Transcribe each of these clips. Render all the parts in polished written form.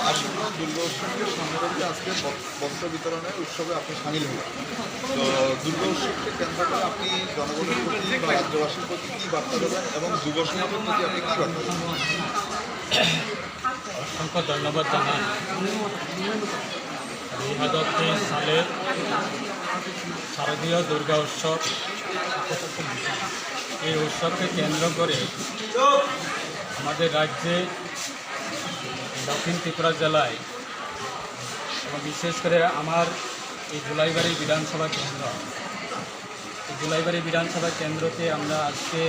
আসন্ন দুর্গোৎসবকে সামনে রেখে আজকে বস্ত্র বিতরণের উৎসবে আপনি সামিল হলেন। তো দুর্গোৎসবকে কেন্দ্র করে আপনি জনগণের প্রতি বা রাজ্যবাসীর প্রতি কী বার্তা দেবেন এবং যুব সমাজের প্রতি আপনি কী বার্তা দেবেন? অসংখ্য ধন্যবাদ জানাই। 2023 সালের শারদীয় দুর্গা উৎসব, এই উৎসবকে কেন্দ্র করে আমাদের রাজ্যে দক্ষিণ ত্রিপুরা জেলায় এবং বিশেষ করে আমার এই জোলাইবাড়ি বিধানসভা কেন্দ্র, এই জোলাইবাড়ি বিধানসভা কেন্দ্রতে আমরা আজকে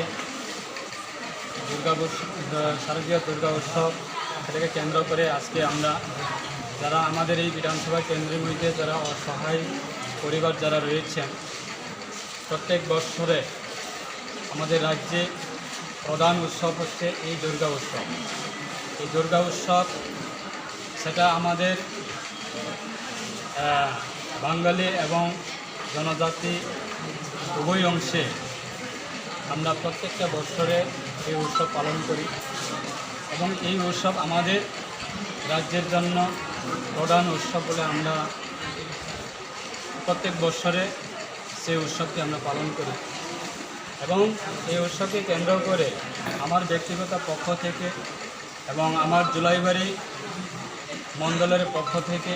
শারদীয় দুর্গা উৎসব সেটাকে কেন্দ্র করে আজকে আমরা যারা আমাদের এই বিধানসভা কেন্দ্রের মধ্যে যারা অসহায় পরিবার যারা রয়েছেন, প্রত্যেক বৎসরে আমাদের রাজ্যে প্রধান উৎসব হচ্ছে এই দুর্গা উৎসব। এই দুর্গা উৎসব সেটা আমাদের বাঙালি এবং জনজাতি উভয় অংশে আমরা প্রত্যেকটা বৎসরে এই উৎসব পালন করি এবং এই উৎসব আমাদের রাজ্যের জন্য প্রধান উৎসব বলে আমরা প্রত্যেক বৎসরে সেই উৎসবকে আমরা পালন করি এবং এই উৎসবকে কেন্দ্র করে আমার ব্যক্তিগত পক্ষ থেকে এবং আমার জোলাইবাড়ি মণ্ডলের পক্ষ থেকে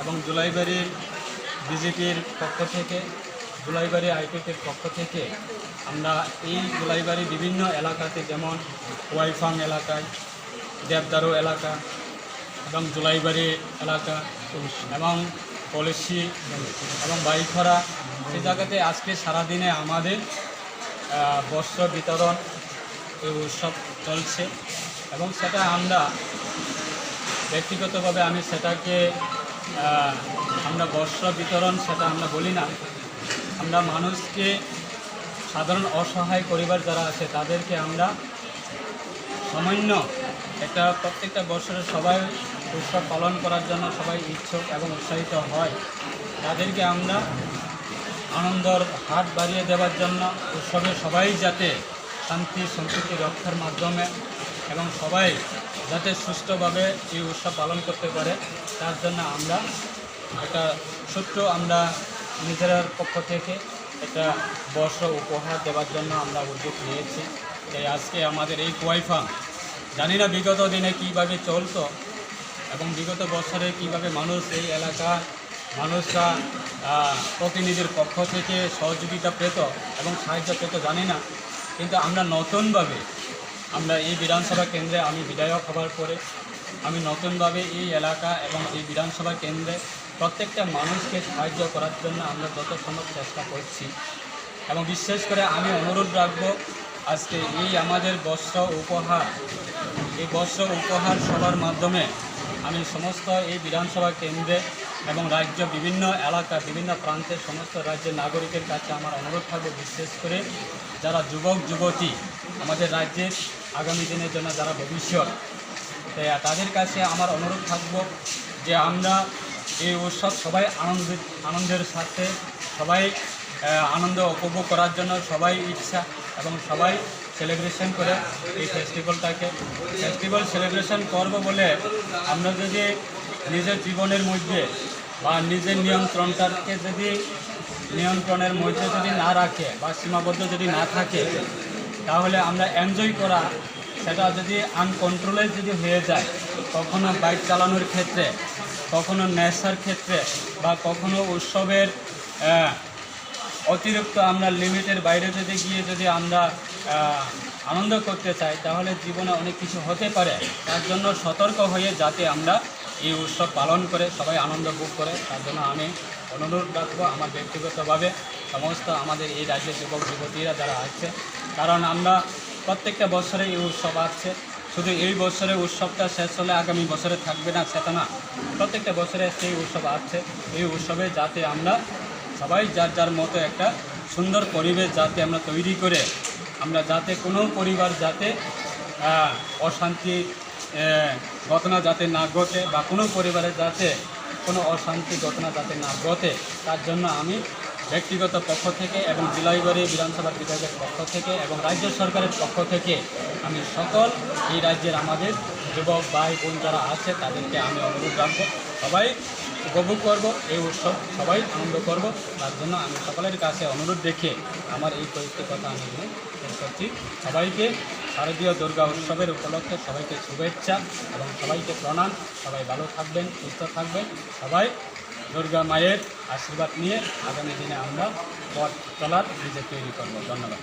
এবং জোলাইবাড়ি বিজেপির পক্ষ থেকে, জোলাইবাড়ি আইপিপির পক্ষ থেকে আমরা এই জোলাইবাড়ি বিভিন্ন এলাকাতে, যেমন ওয়াইফাং এলাকায়, দেবদারু এলাকা এবং জোলাইবাড়ি এলাকা এবং পলিসি এবং বাইখরা, সেই জায়গাতে আজকে সারাদিনে আমাদের বস্ত্র বিতরণ এই উৎসব চলছে এবং সেটা আমরা ব্যক্তিগতভাবে আমি সেটাকে আমরা বস্ত্র বিতরণ সেটা আমরা বলি না। আমরা মানুষকে, সাধারণ অসহায় পরিবার যারা আছে তাদেরকে আমরা সামান্য একটা প্রত্যেকটা বছরে সবাই উৎসব পালন করার জন্য সবাই ইচ্ছুক এবং উৎসাহিত হয়, তাদেরকে আমরা আনন্দর হাত বাড়িয়ে দেওয়ার জন্য উৎসবে সবাই যাতে শান্তি সম্প্রীতি রক্ষার মাধ্যমে এবং সবাই যাতে সুষ্ঠুভাবে এই উৎসব পালন করতে পারে তার জন্য আমরা একটা ছোট্ট আমরা নিজের পক্ষ থেকে একটা বস্ত্র উপহার দেওয়ার জন্য আমরা উদ্যোগ নিয়েছি। তাই আজকে আমাদের এই কোয়াইফাং, জানি না বিগত দিনে কীভাবে চলতো এবং বিগত বছরে কীভাবে মানুষ এই এলাকার মানুষরা প্রতিনিধির পক্ষ থেকে সহযোগিতা পেত এবং সাহায্য পেত জানি না, কিন্তু আমরা নতুনভাবে আমরা এই বিধানসভা কেন্দ্রে, আমি বিধায়ক হবার পরে আমি নতুনভাবে এই এলাকা এবং এই বিধানসভা কেন্দ্রে প্রত্যেকটা মানুষকে সাহায্য করার জন্য আমরা যত সম্ভব চেষ্টা করছি এবং বিশেষ করে আমি অনুরোধ রাখব আজকে এই আমাদের বস্ত্র উপহার, এই বস্ত্র উপহার সবার মাধ্যমে আমি সমস্ত এই বিধানসভা কেন্দ্রে এবং রাজ্য বিভিন্ন এলাকা বিভিন্ন প্রান্তের সমস্ত রাজ্যের নাগরিকের কাছে আমার অনুরোধ থাকবে, বিশেষ করে যারা যুবক যুবতী আমাদের রাজ্যের আগামী দিনের জন্য যারা ভবিষ্যৎ, তাদের কাছে আমার অনুরোধ থাকবো যে আমরা এই উৎসব সবাই আনন্দের সাথে সবাই আনন্দ উপভোগ করার জন্য সবাই ইচ্ছা এবং সবাই সেলিব্রেশন করে এই ফেস্টিভ্যাল সেলিব্রেশন করব বলে আমরা যদি নিজের জীবনের মধ্যে বা নিজের নিয়ন্ত্রণের মধ্যে যদি না রাখে বা সীমাবদ্ধ যদি না থাকে, তাহলে আমরা এনজয় করা সেটা যদি আনকন্ট্রোলে যদি হয়ে যায়, কখনো বাইক চালানোর ক্ষেত্রে, কখনো নেশার ক্ষেত্রে বা কখনো উৎসবের অতিরিক্ত আমরা লিমিটের বাইরে যদি আমরা আনন্দ করতে চাই, তাহলে জীবনে অনেক কিছু হতে পারে। তার জন্য সতর্ক হয়ে যাতে আমরা এই উৎসব পালন করে সবাই আনন্দ ভোগ করে, তার জন্য আমি অনুরোধ রাখবো আমার ব্যক্তিগতভাবে সমস্ত আমাদের এই রাজ্যের যুবক যুবতীরা যারা আছে, কারণ আমরা প্রত্যেকটা বছরে এই উৎসব আসছে, শুধু এই বছরে উৎসবটা শেষ হলে আগামী বছরে থাকবে না সেটা না, প্রত্যেকটা বছরে সেই উৎসব আসছে। এই উৎসবে যাতে আমরা সবাই যার যার মতো একটা সুন্দর পরিবেশ যাতে আমরা তৈরি করে আমরা যাতে কোনো পরিবার যাতে অশান্তি ঘটনা যাতে না ঘটে বা কোনো পরিবারে যাতে কোনো অশান্তি ঘটনা যাতে না ঘটে, তার জন্য আমি ব্যক্তিগত পক্ষ থেকে এবং জোলাইবাড়ি বিধানসভা বিভাগের পক্ষ থেকে এবং রাজ্য সরকারের পক্ষ থেকে আমি সকল এই রাজ্যের আমাদের যুবক ভাই বোন যারা আছে তাদেরকে আমি অনুরোধ রাখবো, সবাই উপভোগ করব এই উৎসব, সবাই আনন্দ করব। তার জন্য আমি সকলের কাছে অনুরোধ রেখে আমার এই কয়েকটি কথা আমি এখানে শেষ করছি। সবাইকে শারদীয় দুর্গা উৎসবের উপলক্ষে সবাইকে শুভেচ্ছা এবং সবাইকে প্রণাম। সবাই ভালো থাকবেন, সুস্থ থাকবেন। সবাই দুর্গা মায়ের আশীর্বাদ নিয়ে আগামী দিনে আমরা পথ চলার নিজে তৈরি করব। ধন্যবাদ।